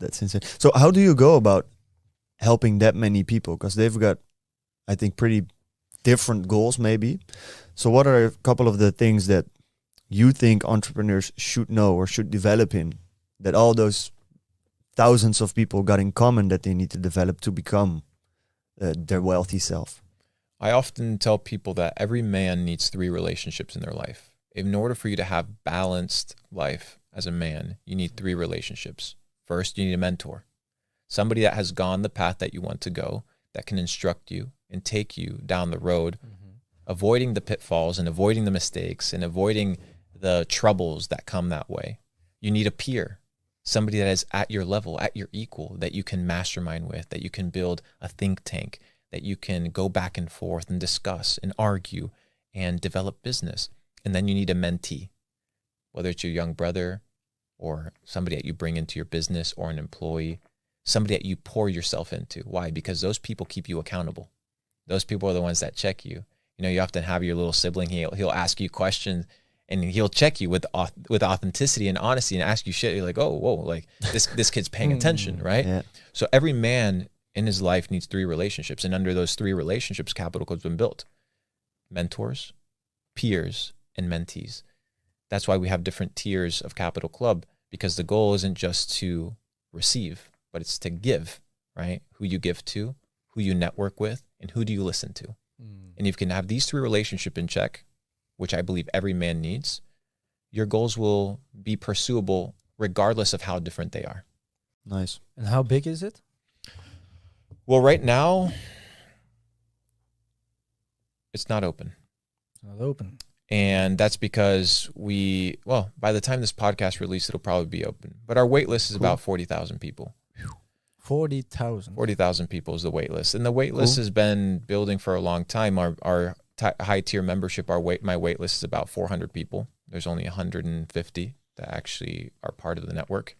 That's insane. So how do you go about helping that many people? Because they've got, I think, pretty different goals maybe. So what are a couple of the things that you think entrepreneurs should know or should develop in, that all those thousands of people got in common that they need to develop to become their wealthy self? I often tell people that every man needs 3 relationships in their life. In order for you to have balanced life as a man, you need 3 relationships. First, you need a mentor, somebody that has gone the path that you want to go, that can instruct you and take you down the road, avoiding the pitfalls and avoiding the mistakes and avoiding the troubles that come that way. You need a peer, somebody that is at your level, at your equal, that you can mastermind with, that you can build a think tank, that you can go back and forth and discuss and argue and develop business. And then you need a mentee, whether it's your young brother or somebody that you bring into your business or an employee, somebody that you pour yourself into. Why? Because those people keep you accountable. Those people are the ones that check you. You know, you often have your little sibling, he'll ask you questions and he'll check you with authenticity and honesty and ask you shit. You're like, oh, whoa, like this kid's paying attention, right? Yeah. So every man in his life needs 3 relationships. And under those 3 relationships, Capital Club's been built. Mentors, peers, and mentees. That's why we have different tiers of Capital Club, because the goal isn't just to receive, but it's to give, right? Who you give to, who you network with, and who do you listen to. And if you can have these 3 relationships in check, which I believe every man needs, your goals will be pursuable regardless of how different they are. Nice. And how big is it? Well, right now, it's not open. Not open. And that's because by the time this podcast released, it'll probably be open. But our wait list is about 40,000 people. 40,000. 40,000 people is the wait list. And the wait list has been building for a long time. Our high tier membership, my wait list is about 400 people. There's only 150 that actually are part of the network,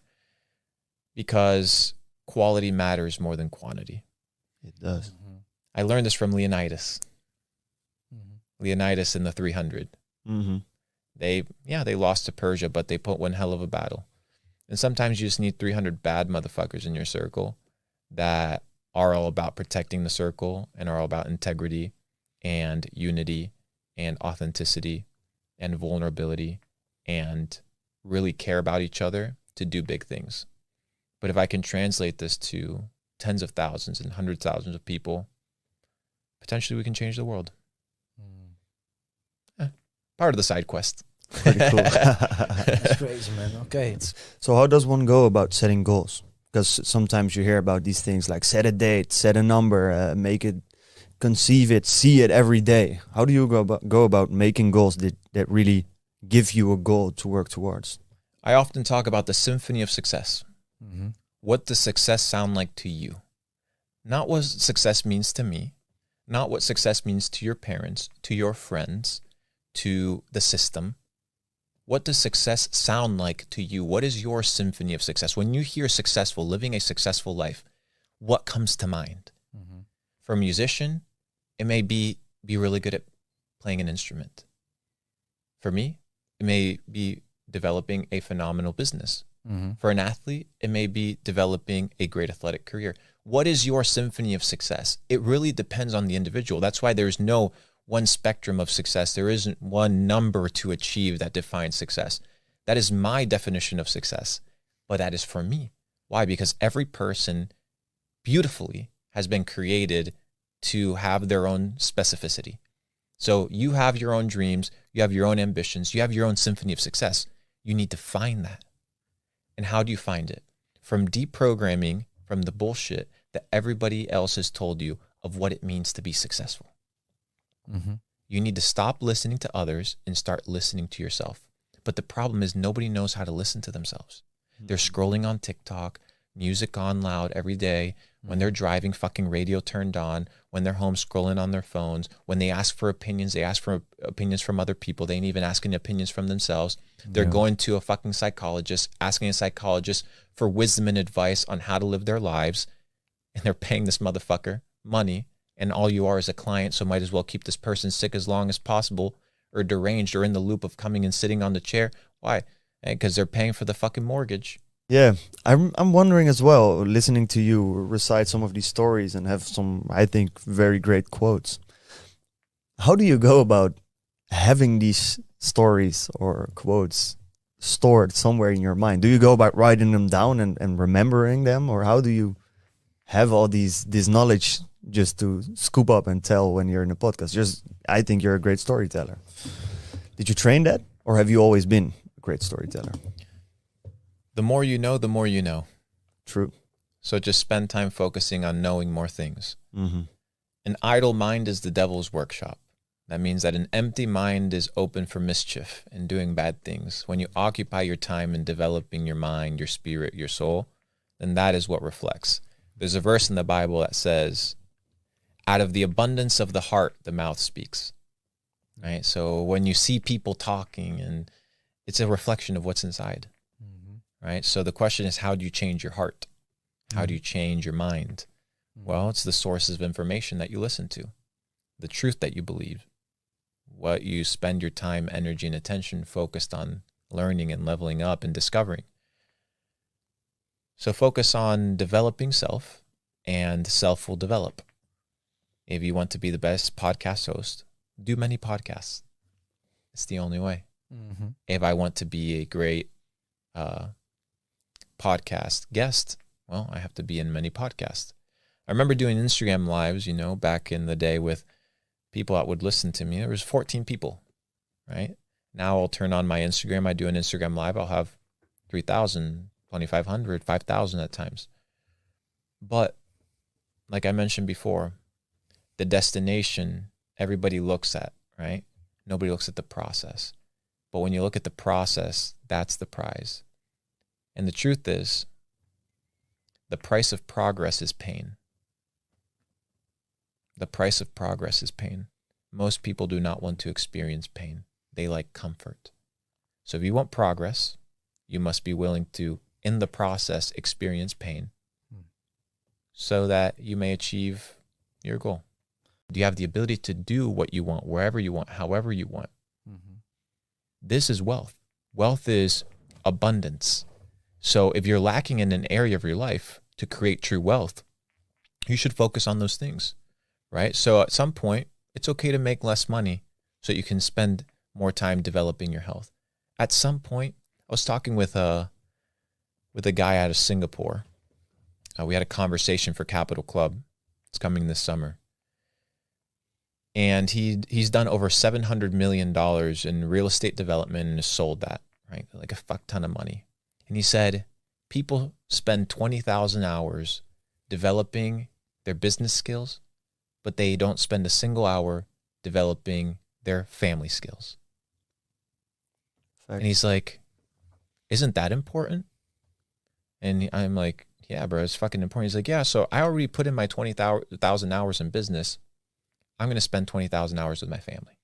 because quality matters more than quantity. It does. Mm-hmm. I learned this from Leonidas. Leonidas in the 300. Mm-hmm. They lost to Persia, but they put one hell of a battle. And sometimes you just need 300 bad motherfuckers in your circle that are all about protecting the circle and are all about integrity and unity and authenticity and vulnerability and really care about each other to do big things. But if I can translate this to tens of thousands and hundreds of thousands of people, potentially we can change the world. Part of the side quest. Pretty cool. That's crazy, man. Okay. So how does one go about setting goals? Because sometimes you hear about these things like set a date, set a number, make it, conceive it, see it every day. How do you go about making goals that really give you a goal to work towards? I often talk about the symphony of success. Mm-hmm. What does success sound like to you? Not what success means to me, not what success means to your parents, to your friends, to the system. What does success sound like to you? What is your symphony of success? When you hear successful, living a successful life, what comes to mind? Mm-hmm. For a musician, it may be really good at playing an instrument. For me, it may be developing a phenomenal business. Mm-hmm. For an athlete, it may be developing a great athletic career. What is your symphony of success? It really depends on the individual. That's why there's no one spectrum of success. There isn't one number to achieve that defines success. That is my definition of success, but that is for me. Why? Because every person beautifully has been created to have their own specificity. So you have your own dreams, you have your own ambitions, you have your own symphony of success. You need to find that. And how do you find it? From deprogramming from the bullshit that everybody else has told you of what it means to be successful. Mm-hmm. You need to stop listening to others and start listening to yourself. But the problem is nobody knows how to listen to themselves. Mm-hmm. They're scrolling on TikTok, music on loud every day, when they're driving, fucking radio turned on, when they're home scrolling on their phones, when they ask for opinions, they ask for opinions from other people. They ain't even asking opinions from themselves. They're going to a fucking psychologist, asking a psychologist for wisdom and advice on how to live their lives. And they're paying this motherfucker money. And all you are is a client, so might as well keep this person sick as long as possible, or deranged, or in the loop of coming and sitting on the chair. Why? Because they're paying for the fucking mortgage. Yeah, I'm wondering as well, listening to you recite some of these stories and have some, I think, very great quotes. How do you go about having these stories or quotes stored somewhere in your mind? Do you go about writing them down and remembering them, or how do you have all this knowledge just to scoop up and tell when you're in a podcast? Just, I think you're a great storyteller. Did you train that, or have you always been a great storyteller? The more you know, the more you know. True. So just spend time focusing on knowing more things. Mm-hmm. An idle mind is the devil's workshop. That means that an empty mind is open for mischief and doing bad things. When you occupy your time in developing your mind, your spirit, your soul, then that is what reflects. There's a verse in the Bible that says, out of the abundance of the heart, the mouth speaks. Right? So when you see people talking, and it's a reflection of what's inside. Right? So the question is, how do you change your heart? How do you change your mind? Well, it's the sources of information that you listen to, the truth that you believe, what you spend your time, energy, and attention focused on learning and leveling up and discovering. So focus on developing self, and self will develop. If you want to be the best podcast host, do many podcasts. It's the only way. If I want to be a great podcast guest, well, I have to be in many podcasts. I remember doing Instagram lives, back in the day with people that would listen to me. There was 14 people, right? Now I'll turn on my Instagram. I do an Instagram live. I'll have 3,000, 2,500, 5,000 at times. But like I mentioned before, the destination everybody looks at, right? Nobody looks at the process. But when you look at the process, that's the prize. And the truth is, the price of progress is pain. The price of progress is pain. Most people do not want to experience pain. They like comfort. So if you want progress, you must be willing to, in the process, experience pain so that you may achieve your goal. Do you have the ability to do what you want, wherever you want, however you want? This is wealth. Wealth is abundance. So if you're lacking in an area of your life to create true wealth, you should focus on those things, right? So at some point, it's okay to make less money so you can spend more time developing your health. At some point, I was talking with a guy out of Singapore. We had a conversation for Capital Club. It's coming this summer. And he's done over $700 million in real estate development and has sold that, right? Like a fuck ton of money. And he said, people spend 20,000 hours developing their business skills, but they don't spend a single hour developing their family skills. Fact. And he's like, isn't that important? And I'm like, yeah, bro, it's fucking important. He's like, yeah, so I already put in my 20,000 hours in business. I'm going to spend 20,000 hours with my family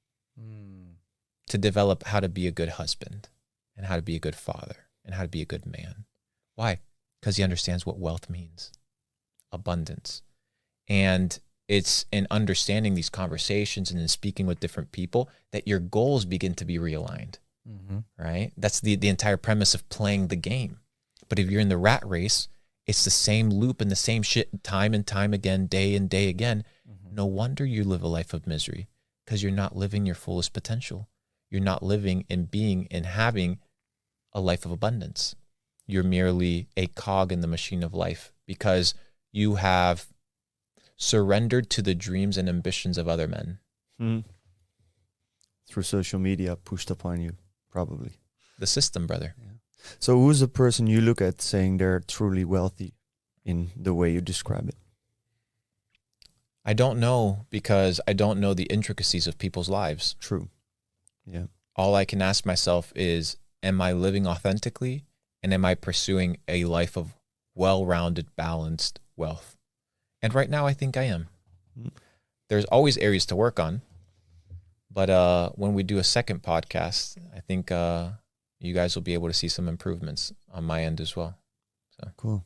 to develop how to be a good husband and how to be a good father and how to be a good man. Why? Because he understands what wealth means, abundance. And it's in understanding these conversations and in speaking with different people that your goals begin to be realigned, right? That's the entire premise of playing the game. But if you're in the rat race, it's the same loop and the same shit time and time again, day and day again. No wonder you live a life of misery, because you're not living your fullest potential. You're not living and being and having a life of abundance. You're merely a cog in the machine of life because you have surrendered to the dreams and ambitions of other men. Through social media pushed upon you, probably. The system, brother. Yeah. So who's the person you look at saying they're truly wealthy in the way you describe it? I don't know, because I don't know the intricacies of people's lives. True. Yeah. All I can ask myself is, am I living authentically, and am I pursuing a life of well-rounded, balanced wealth? And right now I think I am. There's always areas to work on. But when we do a second podcast, I think you guys will be able to see some improvements on my end as well. So. Cool.